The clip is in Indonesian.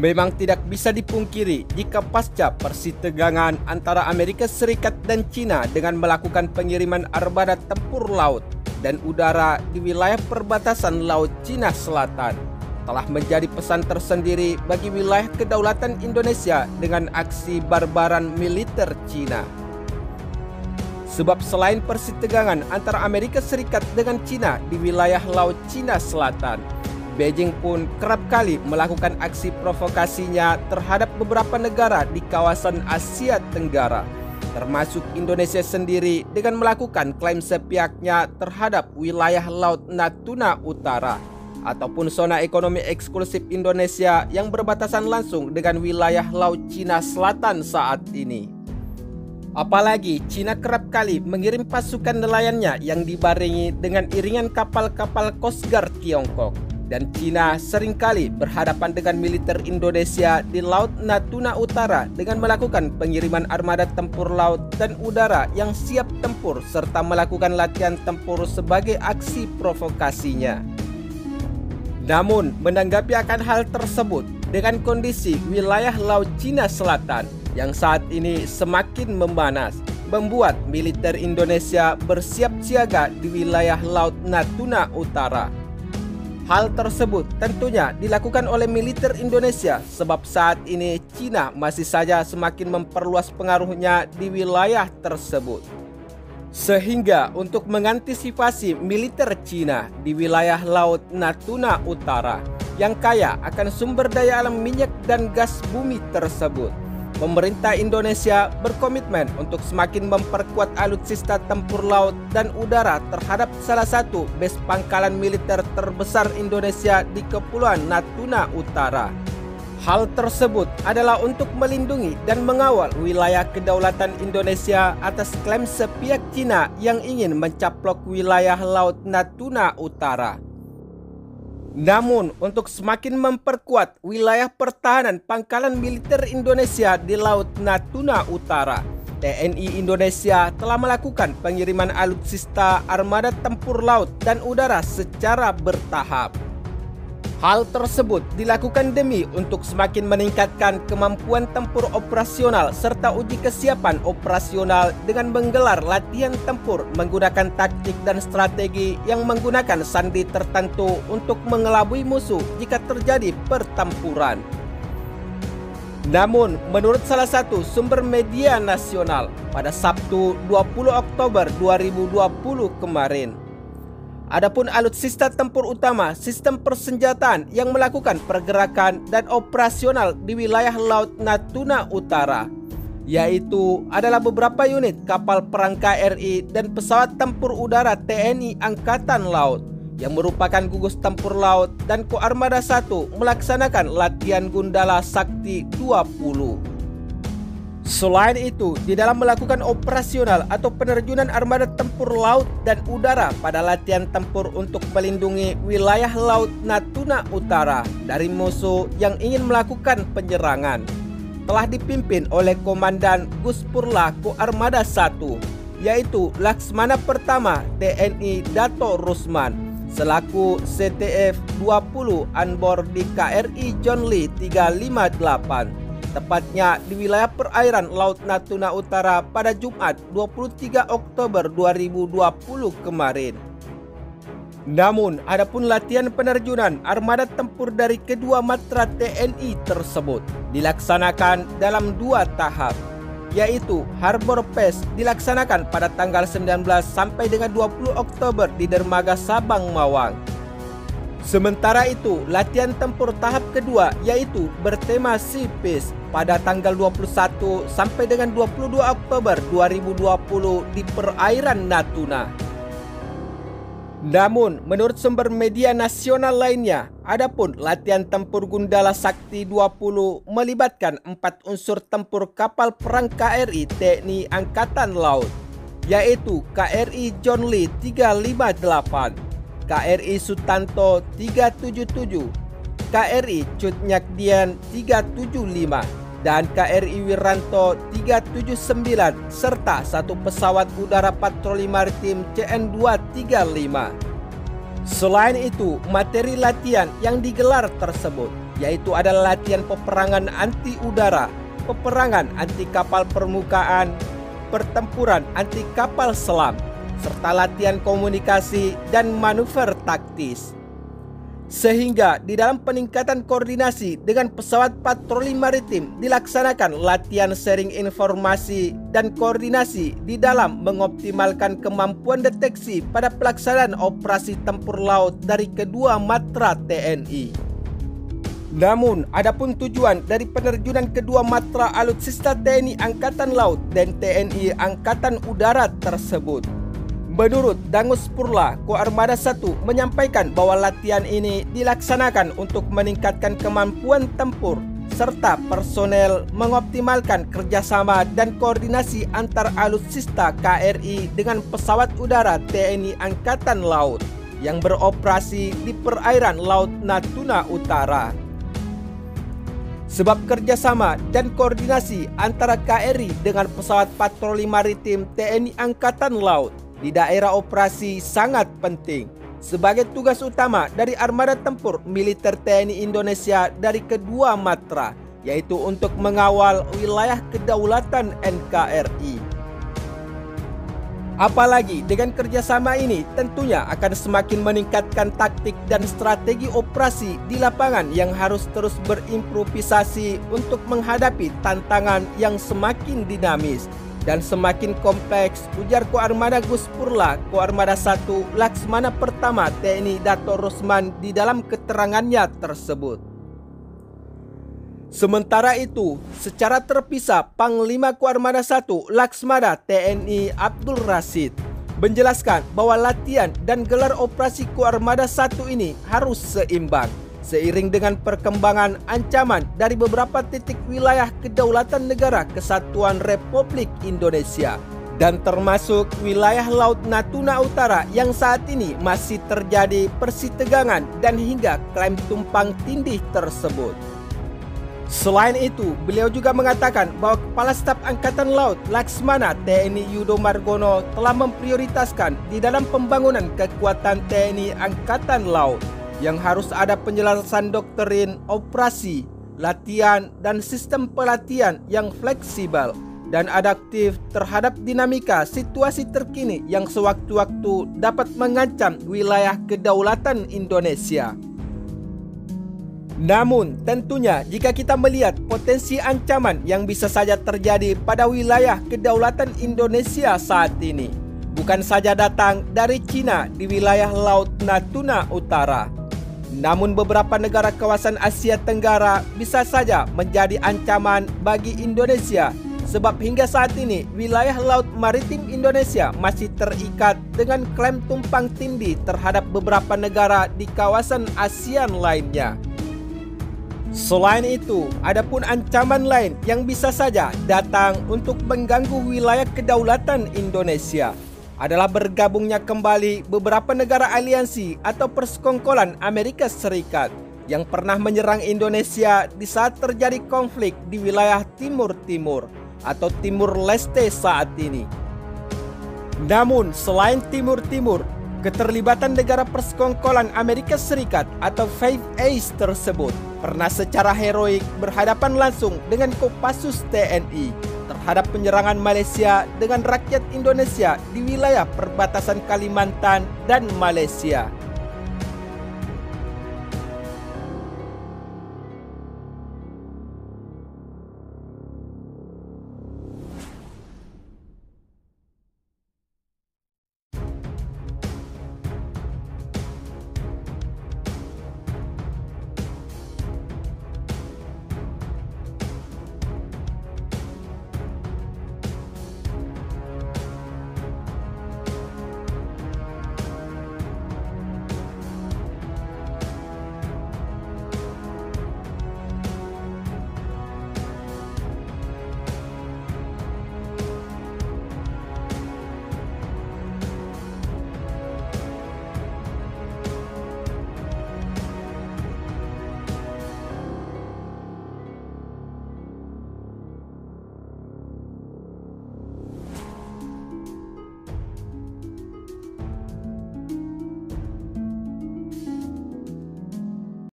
Memang tidak bisa dipungkiri jika pasca persitegangan antara Amerika Serikat dan Cina dengan melakukan pengiriman armada tempur laut dan udara di wilayah perbatasan Laut Cina Selatan telah menjadi pesan tersendiri bagi wilayah kedaulatan Indonesia dengan aksi barbaran militer Cina. Sebab selain persitegangan antara Amerika Serikat dengan Cina di wilayah Laut Cina Selatan, Beijing pun kerap kali melakukan aksi provokasinya terhadap beberapa negara di kawasan Asia Tenggara, termasuk Indonesia sendiri dengan melakukan klaim sepihaknya terhadap wilayah Laut Natuna Utara ataupun zona ekonomi eksklusif Indonesia yang berbatasan langsung dengan wilayah Laut Cina Selatan saat ini. Apalagi Cina kerap kali mengirim pasukan nelayannya yang dibarengi dengan iringan kapal-kapal Coast Guard Tiongkok. Dan Cina seringkali berhadapan dengan militer Indonesia di Laut Natuna Utara dengan melakukan pengiriman armada tempur laut dan udara yang siap tempur serta melakukan latihan tempur sebagai aksi provokasinya. Namun, menanggapi akan hal tersebut dengan kondisi wilayah Laut Cina Selatan yang saat ini semakin memanas, membuat militer Indonesia bersiap siaga di wilayah Laut Natuna Utara. Hal tersebut tentunya dilakukan oleh militer Indonesia sebab saat ini Cina masih saja semakin memperluas pengaruhnya di wilayah tersebut. Sehingga untuk mengantisipasi militer Cina di wilayah Laut Natuna Utara yang kaya akan sumber daya alam minyak dan gas bumi tersebut, pemerintah Indonesia berkomitmen untuk semakin memperkuat alutsista tempur laut dan udara terhadap salah satu base pangkalan militer terbesar Indonesia di Kepulauan Natuna Utara. Hal tersebut adalah untuk melindungi dan mengawal wilayah kedaulatan Indonesia atas klaim sepihak Cina yang ingin mencaplok wilayah Laut Natuna Utara. Namun, untuk semakin memperkuat wilayah pertahanan pangkalan militer Indonesia di Laut Natuna Utara, TNI Indonesia telah melakukan pengiriman alutsista armada tempur laut dan udara secara bertahap. Hal tersebut dilakukan demi untuk semakin meningkatkan kemampuan tempur operasional serta uji kesiapan operasional dengan menggelar latihan tempur menggunakan taktik dan strategi yang menggunakan sandi tertentu untuk mengelabui musuh jika terjadi pertempuran. Namun, menurut salah satu sumber media nasional, pada Sabtu 20 Oktober 2020 kemarin, adapun alutsista tempur utama sistem persenjataan yang melakukan pergerakan dan operasional di wilayah Laut Natuna Utara, yaitu adalah beberapa unit kapal perang KRI dan pesawat tempur udara TNI Angkatan Laut yang merupakan gugus tempur laut dan Koarmada 1 melaksanakan latihan Gundala Sakti 20. Selain itu, di dalam melakukan operasional atau penerjunan armada tempur laut dan udara pada latihan tempur untuk melindungi wilayah Laut Natuna Utara dari musuh yang ingin melakukan penyerangan, telah dipimpin oleh Komandan Guspurla Koarmada 1, yaitu Laksmana Pertama TNI Dato Rusman, selaku CTF 20 Anbor di KRI John Lee 358. Tepatnya di wilayah perairan Laut Natuna Utara pada Jumat 23 Oktober 2020 kemarin. Namun, adapun latihan penerjunan armada tempur dari kedua matra TNI tersebut dilaksanakan dalam 2 tahap, yaitu Harbor Phase dilaksanakan pada tanggal 19 sampai dengan 20 Oktober di Dermaga Sabang Mawang. Sementara itu, latihan tempur tahap kedua yaitu bertema Sea Peace pada tanggal 21 sampai dengan 22 Oktober 2020 di perairan Natuna. Namun, menurut sumber media nasional lainnya, adapun latihan tempur Gundala Sakti 20 melibatkan 4 unsur tempur kapal perang KRI TNI Angkatan Laut, yaitu KRI John Lee 358, KRI Sutanto 377, KRI Cutnyak Dian 375, dan KRI Wiranto 379 serta 1 pesawat udara patroli maritim CN-235. Selain itu, materi latihan yang digelar tersebut yaitu adalah latihan peperangan anti udara, peperangan anti kapal permukaan, pertempuran anti kapal selam, serta latihan komunikasi dan manuver taktis. Sehingga di dalam peningkatan koordinasi dengan pesawat patroli maritim dilaksanakan latihan sharing informasi dan koordinasi di dalam mengoptimalkan kemampuan deteksi pada pelaksanaan operasi tempur laut dari kedua matra TNI. Namun, adapun tujuan dari penerjunan kedua matra alutsista TNI Angkatan Laut dan TNI Angkatan Udara tersebut, menurut Dangus Purla, Koarmada 1 menyampaikan bahwa latihan ini dilaksanakan untuk meningkatkan kemampuan tempur serta personel, mengoptimalkan kerjasama dan koordinasi antar alutsista KRI dengan pesawat udara TNI Angkatan Laut yang beroperasi di perairan Laut Natuna Utara. Sebab kerjasama dan koordinasi antara KRI dengan pesawat patroli maritim TNI Angkatan Laut di daerah operasi sangat penting sebagai tugas utama dari armada tempur militer TNI Indonesia dari kedua matra, yaitu untuk mengawal wilayah kedaulatan NKRI. Apalagi dengan kerjasama ini tentunya akan semakin meningkatkan taktik dan strategi operasi di lapangan yang harus terus berimprovisasi untuk menghadapi tantangan yang semakin dinamis dan semakin kompleks, ujar Koarmada Gus Purla, Koarmada 1 Laksmana Pertama TNI Dato Rusman di dalam keterangannya tersebut. Sementara itu, secara terpisah Panglima Koarmada 1 Laksmana TNI Abdul Rashid menjelaskan bahwa latihan dan gelar operasi Koarmada 1 ini harus seimbang seiring dengan perkembangan ancaman dari beberapa titik wilayah kedaulatan negara Kesatuan Republik Indonesia dan termasuk wilayah Laut Natuna Utara yang saat ini masih terjadi persitegangan dan hingga klaim tumpang tindih tersebut. Selain itu, beliau juga mengatakan bahwa Kepala Staf Angkatan Laut Laksmana TNI Yudo Margono telah memprioritaskan di dalam pembangunan kekuatan TNI Angkatan Laut yang harus ada penjelasan doktrin, operasi, latihan, dan sistem pelatihan yang fleksibel dan adaptif terhadap dinamika situasi terkini yang sewaktu-waktu dapat mengancam wilayah kedaulatan Indonesia. Namun, tentunya jika kita melihat potensi ancaman yang bisa saja terjadi pada wilayah kedaulatan Indonesia saat ini, bukan saja datang dari Cina di wilayah Laut Natuna Utara, namun beberapa negara kawasan Asia Tenggara bisa saja menjadi ancaman bagi Indonesia, sebab hingga saat ini wilayah laut maritim Indonesia masih terikat dengan klaim tumpang tindih terhadap beberapa negara di kawasan ASEAN lainnya. Selain itu, adapun ancaman lain yang bisa saja datang untuk mengganggu wilayah kedaulatan Indonesia adalah bergabungnya kembali beberapa negara aliansi atau persekongkolan Amerika Serikat yang pernah menyerang Indonesia di saat terjadi konflik di wilayah Timur Timur atau Timur Leste saat ini. Namun, selain Timur Timur, keterlibatan negara persekongkolan Amerika Serikat atau Five Eyes tersebut pernah secara heroik berhadapan langsung dengan Kopassus TNI terhadap penyerangan Malaysia dengan rakyat Indonesia di wilayah perbatasan Kalimantan dan Malaysia.